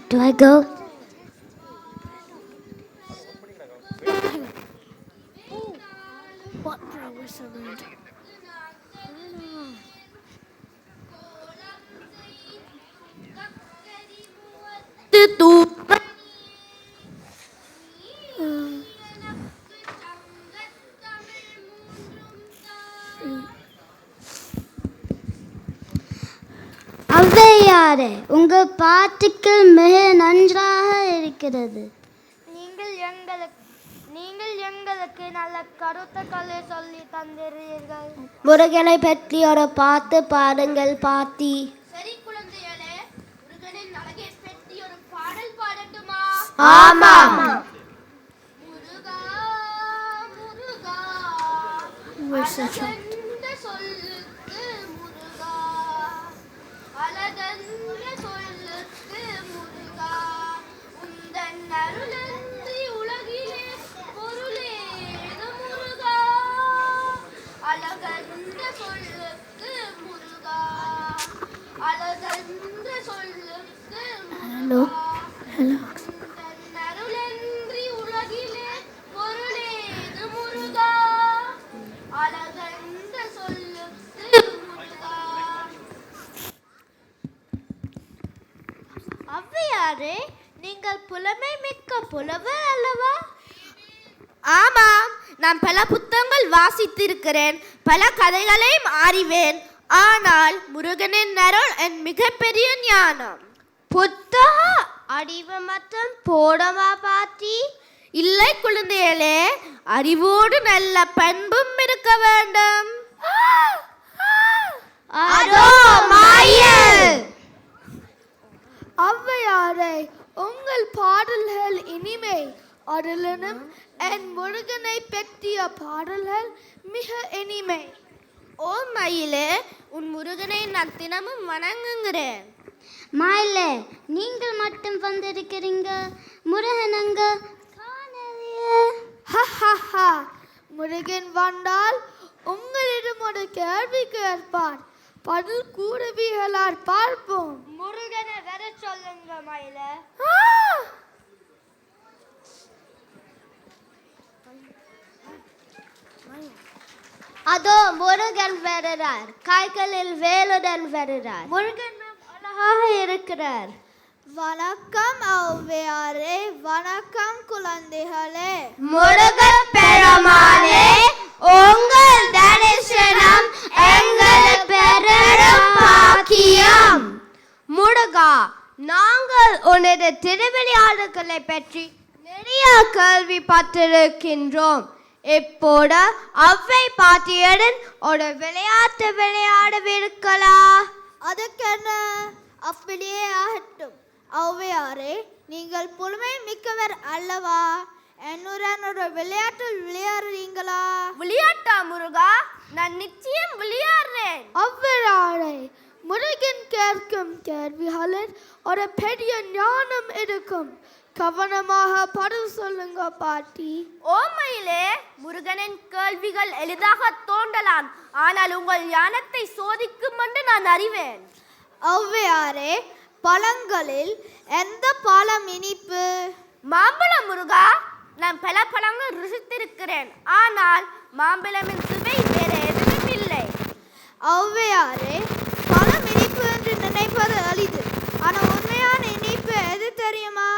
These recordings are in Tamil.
Do I go? What bro was around? ஔவையாரே, உங்கள் பாட்டுக்கள் மிக நன்றாக இருக்கிறது. நீங்கள் எங்களுக்கு நல்ல கருத்துக்களை சொல்லி தந்தீர்கள். முருகனை பற்றி ஒரு பாட்டு பாடுங்கள் பாட்டி. சரி குழந்தைகளே, முருகனின் அழகை பற்றி ஒரு பாடல் பாடட்டுமா? ஆமாம். முருகா முருகா அழகென்ற சொல்லுக்கு முருகா, அழகென்ற சொல்லுக்கு முருகா, உந்தன் அருளன்றி உலகிலே பொருளேது முருகா, அழகென்ற சொல்லுக்கு முருகா, அழகென்ற சொல்லுக்கு ஹலோ ஹலோ. உந்தன் அருளன்றி உலகிலே பொருளேது முருகா, அழகென்ற சொல்லுக்கு முருகா. ஔவையாரே, நீங்கள் புலமை மிக்க புலவர் அல்லவா? ஆமாம், நான் பல புத்தகங்கள் வாசித்திருக்கிறேன், பல கதைகளையும் அறிவேன். ஆனால் முருகனின் அருள் என் மிகப்பெரிய ஞானம். புத்தக அறிவு மற்றும் போடவா பாட்டி? இல்லை குழந்தைகளே, அறிவோடு நல்ல பண்பும் இருக்க வேண்டும். அதோ மாயல். ஔவையாரே, உங்கள் பாடல்கள் இனிமை. அருளனும் என் முருகனை பற்றிய பாடல்கள் மிக இனிமை. ஓ மயிலே, உன் முருகனை நான் தினமும் வணங்குகிறேன். மயிலே, நீங்கள் மட்டும் வந்திருக்கிறீங்க, முருகனங்க காணலையே. முருகன் வந்தால் உங்களிடம் ஒரு கேள்வி கேட்பார், பதில் கூறுவீர்களார் பார்ப்போம். முருகனை வர சொல்லுங்க மயில. அதோ முருகன் வருகிறார், கைகளில் வேலுடன் வருகிறார். முருகன் அழகாக இருக்கிறார். வணக்கம் ஔவையாரே, வணக்கம் குழந்தைகளே. முருகன் பெருமானே, உங்கள் தரிசனம் எங்கள் பெரும் பாக்கியம். முருகா, நாங்கள் உனது திருவிளையாடல்களை பற்றி நிறைய கேள்விப்பட்டிருக்கின்றோம். இப்போது அவ்வை பாட்டியுடன் ஒரு விளையாட்டு விளையாடவிருக்கலா? அதுக்கென்ன, அப்படியே ஆகட்டும். ஔவையாரே, நீங்கள் புலமை மிக்கவர் அல்லவா? என்னுடன் ஒரு விளையாட்டில் விளையாடுறீங்களா? விளையாட்டா முருகா? நான் நிச்சயம் விளையாடுறேன். ஔவையாரே, முருகன் கேட்கும் கேள்விகளில் ஒரு பெரிய ஞானம் இருக்கும். கவனமாக பதில் சொல்லுங்க பாட்டி. ஓமையிலே, முருகனின் கேள்விகள் எளிதாக தோன்றலாம், ஆனால் உங்கள் ஞானத்தை சோதிக்கும் என்று நான் அறிவேன். ஔவையாரே, பழங்களில் எந்த பழம் இனிப்பு? மாம்பழம் முருகா. நான் பல பழங்கள் ருசித்திருக்கிறேன், ஆனால் மாம்பழமின் சுவை வேறு எதுவும் இல்லை. ஔவையாரே, பழம் இனிப்பு என்று நினைப்பது எளிது, ஆனால் உண்மையான இனிப்பு எது தெரியுமா?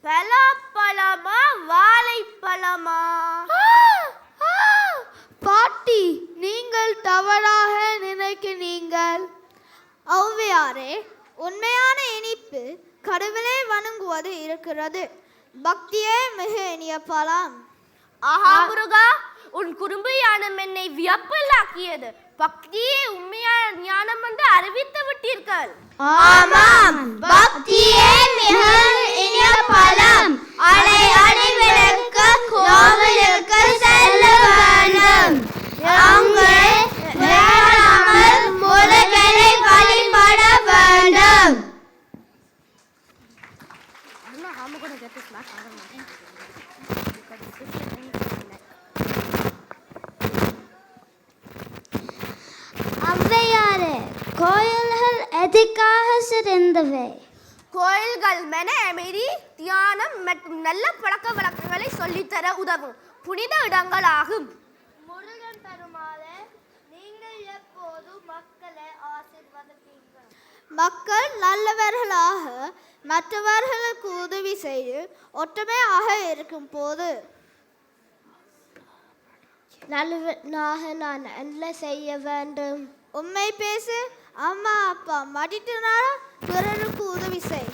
பலாப்பழமா வாழைப்பழமா? பாட்டி, நீங்கள் தவறாக நினைக்கிறீர்கள். ஔவையாரே, உண்மையான இனிப்பு கடவுளை வணங்குவது இருக்கிறது. பக்தியே மிக இனிய பழம். ஆஹா முருகா, உன் குறும்பு ஞானம் என்னை வியப்பிலாக்கியது. பக்தியே உண்மையான ஞானம் என்று அறிவித்து விட்டீர்கள். ஆமாம், பக்தியே மிக இனிய பழம். அதை அறிவிக்க கோவிலுக்கு செல்ல வேண்டும். அங்கே வேறாமல் முருகனை வழிபட வேண்டும். ஔவையாரே, கோயில்கள் எதுக்காக சிறந்தவை? கோயில்கள் மன அமைதி, தியானம் மற்றும் நல்ல பழக்க வழக்கங்களை சொல்லித்தர உதவும் புனித இடங்களாகும். முருகன் பெருமாளே, நீங்கள் எப்போதும் மக்களை ஆசீர்வதிப்பீர்கள். மக்கள் நல்லவர்களாக மற்றவர்களுக்கு உதவி செய்து ஒற்றுமையாக இருக்கும் போது நல்லவனாக நான் என்ன செய்ய வேண்டும்? உண்மை பேசு. அம்மா அப்பா மடித்தனாலும் பிறருக்கு உதவி செய்.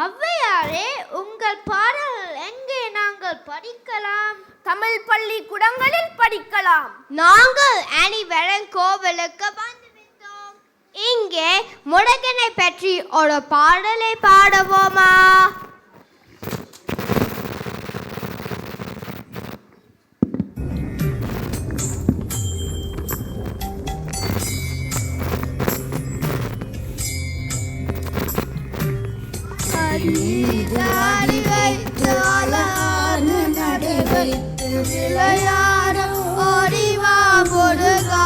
ஔவையாரே, உங்கள் பாடல்கள் எங்கே நாங்கள் படிக்கலாம்? தமிழ் பள்ளி கூடங்களில் படிக்கலாம். நாங்கள் அனைவரும் கோவிலுக்கு வந்துவிட்டோம். இங்கே முருகனை பற்றி ஒரு பாடலை பாடுவோமா? அடி வைத்து அழகான நடை வைத்து விளையாட ஓடிவா முருகா,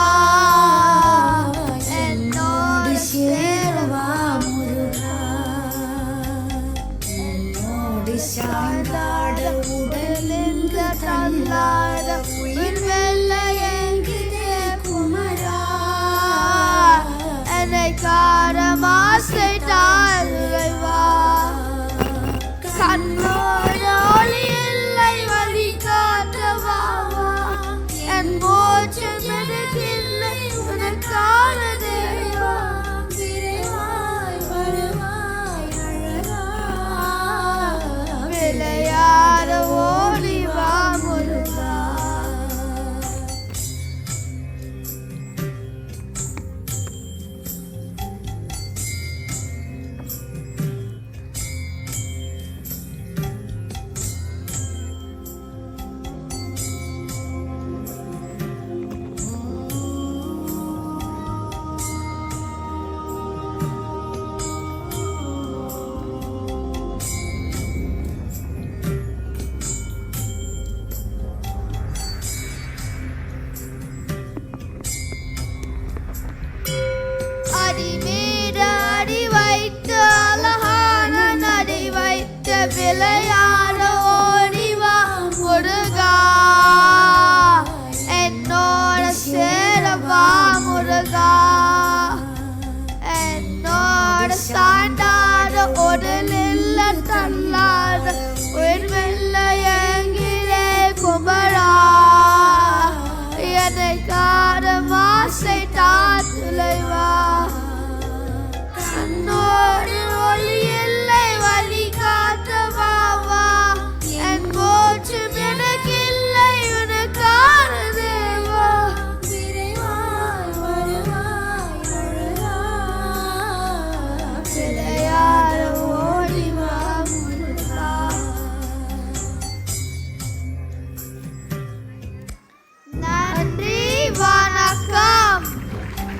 என்னோடு சேரவா முருகா, என்னோடு சாய்ந்தாட உடலில் தள்ளாட உயிர் வெல்ல எங்கிலே குமரா, என்னை காரமாசை தாழ்வா, கண்ணோடு ஒளி இல்லை வழி காட்டவாவா, என் மோட்சம் எனக்கில்லை உனக்கான தேவா, விரைவாய் வருவாய் அழகா, விளையாட ஓடி வா முருகா. விளையாட ஓடிவா முருகா, என்னோட சேரவா முருகா, என்னோட சாண்டாட உடலில் தள்ளாட உயிர் வெல்ல எங்கிலே குமரா, என்னை கார மாசை தாத்துலைவா.